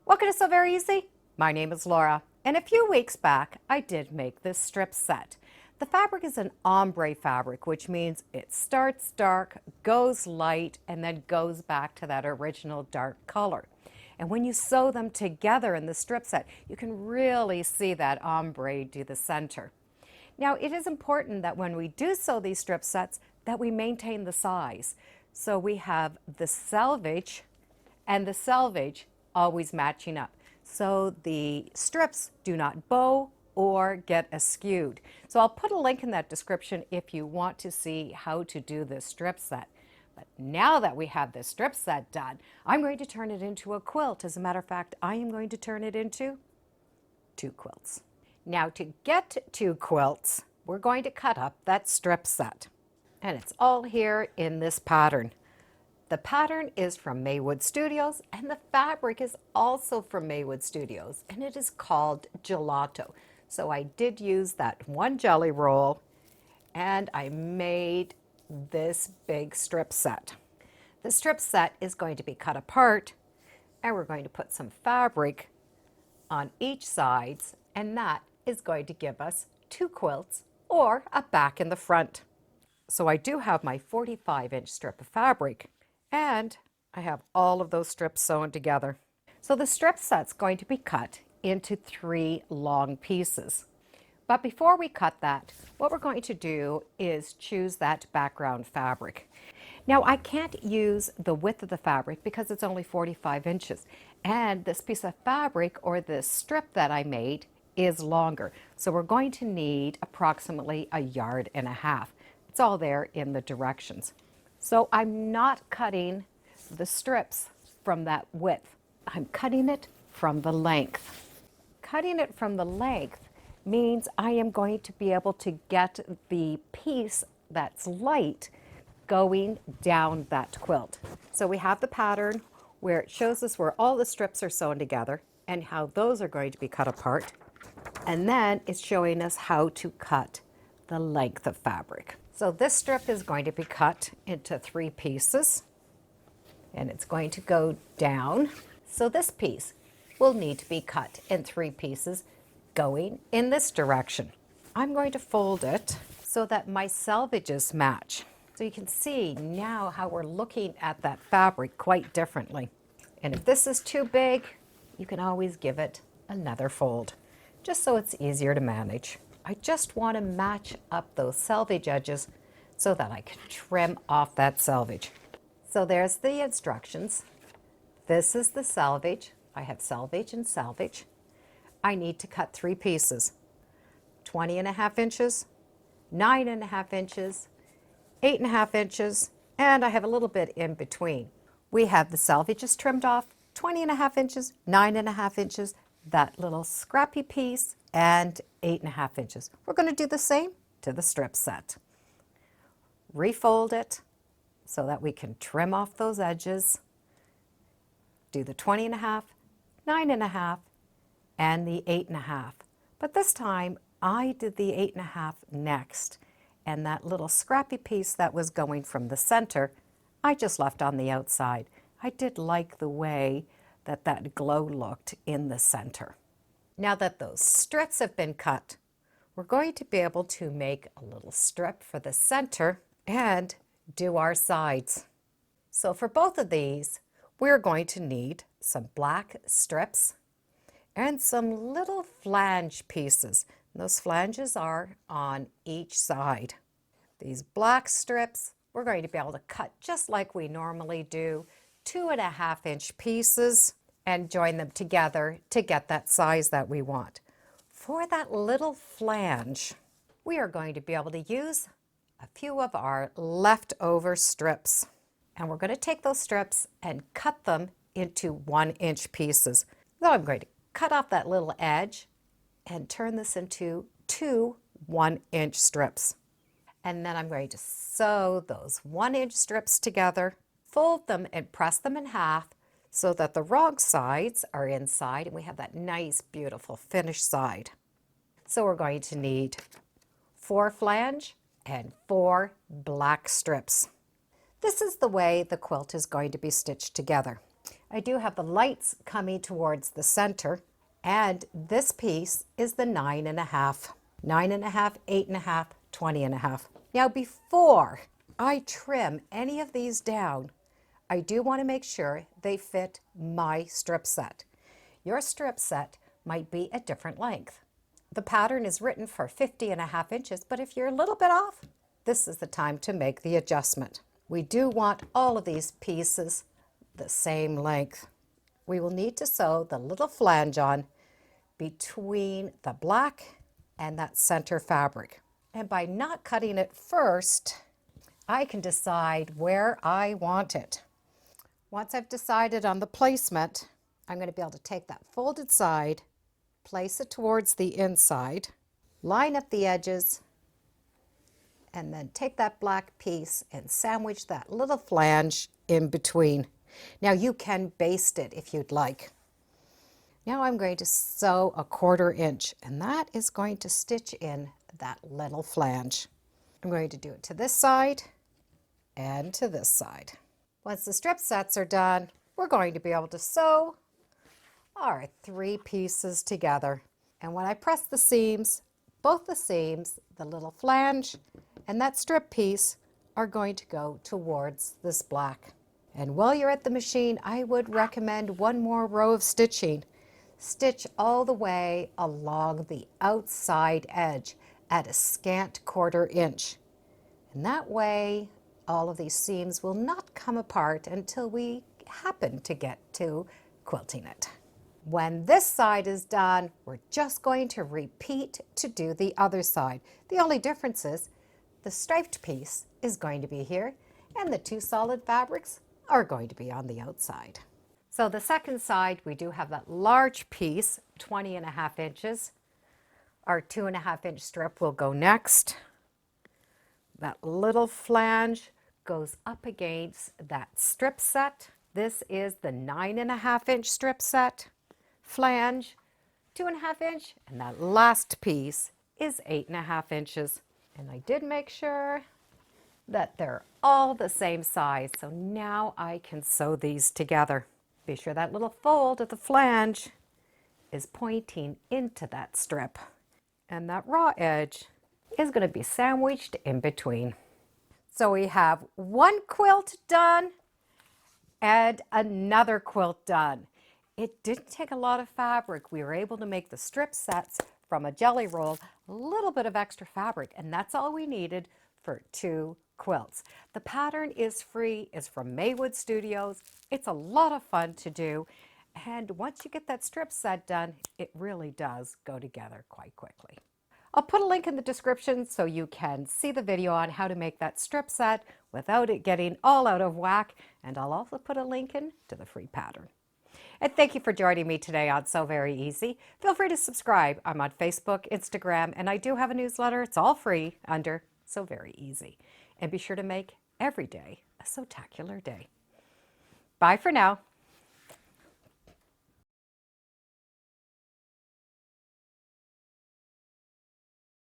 Welcome to Sew Very Easy. My name is Laura, and a few weeks back I did make this strip set. The fabric is an ombre fabric, which means it starts dark, goes light, and then goes back to that original dark color. And when you sew them together in the strip set, you can really see that ombre do the center. Now, it is important that when we do sew these strip sets that we maintain the size. So we have the selvage and the selvage always matching up, so the strips do not bow or get askewed. So I'll put a link in that description if you want to see how to do this strip set. But now that we have this strip set done, I'm going to turn it into a quilt. As a matter of fact, I am going to turn it into 2 quilts. Now, to get 2 quilts, we're going to cut up that strip set. And it's all here in this pattern. The pattern is from Maywood Studios, and the fabric is also from Maywood Studios, and it is called Geleto. So I did use that one jelly roll, and I made this big strip set. The strip set is going to be cut apart, and we're going to put some fabric on each sides, and that is going to give us 2 quilts or a back in the front. So I do have my 45-inch strip of fabric, and I have all of those strips sewn together. So the strip set's going to be cut into 3 long pieces. But before we cut that, what we're going to do is choose that background fabric. Now, I can't use the width of the fabric because it's only 45 inches. And this piece of fabric, or this strip that I made, is longer. So we're going to need approximately 1.5 yards. It's all there in the directions. So I'm not cutting the strips from that width. I'm cutting it from the length. Cutting it from the length means I am going to be able to get the piece that's light going down that quilt. So we have the pattern where it shows us where all the strips are sewn together and how those are going to be cut apart. And then it's showing us how to cut the length of fabric. So this strip is going to be cut into 3 pieces, and it's going to go down. So this piece will need to be cut in 3 pieces going in this direction. I'm going to fold it so that my selvages match. So you can see now how we're looking at that fabric quite differently. And if this is too big, you can always give it another fold, just so it's easier to manage. I just want to match up those selvage edges so that I can trim off that selvage. So there's the instructions. This is the selvage. I have selvage and selvage. I need to cut 3 pieces, 20.5 inches, 9.5 inches, 8.5 inches, and I have a little bit in between. We have the selvages trimmed off, 20.5 inches, 9.5 inches, that little scrappy piece, and 8.5 inches. We're going to do the same to the strip set. Refold it so that we can trim off those edges. Do the 20.5, 9.5, and the 8.5. But this time I did the 8.5 next, and that little scrappy piece that was going from the center, I just left on the outside. I did like the way that glow looked in the center. Now that those strips have been cut, we're going to be able to make a little strip for the center and do our sides. So for both of these, we're going to need some black strips and some little flange pieces. And those flanges are on each side. These black strips, we're going to be able to cut just like we normally do, 2.5-inch pieces, and join them together to get that size that we want. For that little flange, we are going to be able to use a few of our leftover strips. And we're going to take those strips and cut them into 1-inch pieces. So I'm going to cut off that little edge and turn this into 2 1-inch strips. And then I'm going to sew those 1-inch strips together, fold them and press them in half so that the wrong sides are inside and we have that nice, beautiful finished side. So we're going to need 4 flange and 4 black strips. This is the way the quilt is going to be stitched together. I do have the lights coming towards the center, and this piece is the 9.5. 9.5, 8.5, 20.5. Now before I trim any of these down, I do want to make sure they fit my strip set. Your strip set might be a different length. The pattern is written for 50.5 inches, but if you're a little bit off, this is the time to make the adjustment. We do want all of these pieces the same length. We will need to sew the little flange on between the black and that center fabric. And by not cutting it first, I can decide where I want it. Once I've decided on the placement, I'm going to be able to take that folded side, place it towards the inside, line up the edges, and then take that black piece and sandwich that little flange in between. Now you can baste it if you'd like. Now I'm going to sew a 1/4 inch, and that is going to stitch in that little flange. I'm going to do it to this side and to this side. Once the strip sets are done, we're going to be able to sew our 3 pieces together. And when I press the seams, both the seams, the little flange, and that strip piece are going to go towards this black. And while you're at the machine, I would recommend one more row of stitching. Stitch all the way along the outside edge at a scant 1/4 inch. And that way, all of these seams will not come apart until we happen to get to quilting it. When this side is done, we're just going to repeat to do the other side. The only difference is the striped piece is going to be here, and the 2 solid fabrics are going to be on the outside. So the second side, we do have that large piece, 20.5 inches. Our 2.5 inch strip will go next. That little flange goes up against that strip set. This is the 9.5 inch strip set, flange, 2.5 inch, and that last piece is 8.5 inches. And I did make sure that they're all the same size, so now I can sew these together. Be sure that little fold at the flange is pointing into that strip, and that raw edge is going to be sandwiched in between. So we have one quilt done and another quilt done. It didn't take a lot of fabric. We were able to make the strip sets from a jelly roll, a little bit of extra fabric, and that's all we needed for 2 quilts. The pattern is free, it's from Maywood Studios. It's a lot of fun to do, and once you get that strip set done, it really does go together quite quickly. I'll put a link in the description so you can see the video on how to make that strip set without it getting all out of whack, and I'll also put a link in to the free pattern. And thank you for joining me today on Sew Very Easy. Feel free to subscribe. I'm on Facebook, Instagram, and I do have a newsletter. It's all free under Sew Very Easy. And be sure to make every day a Sewtacular day. Bye for now.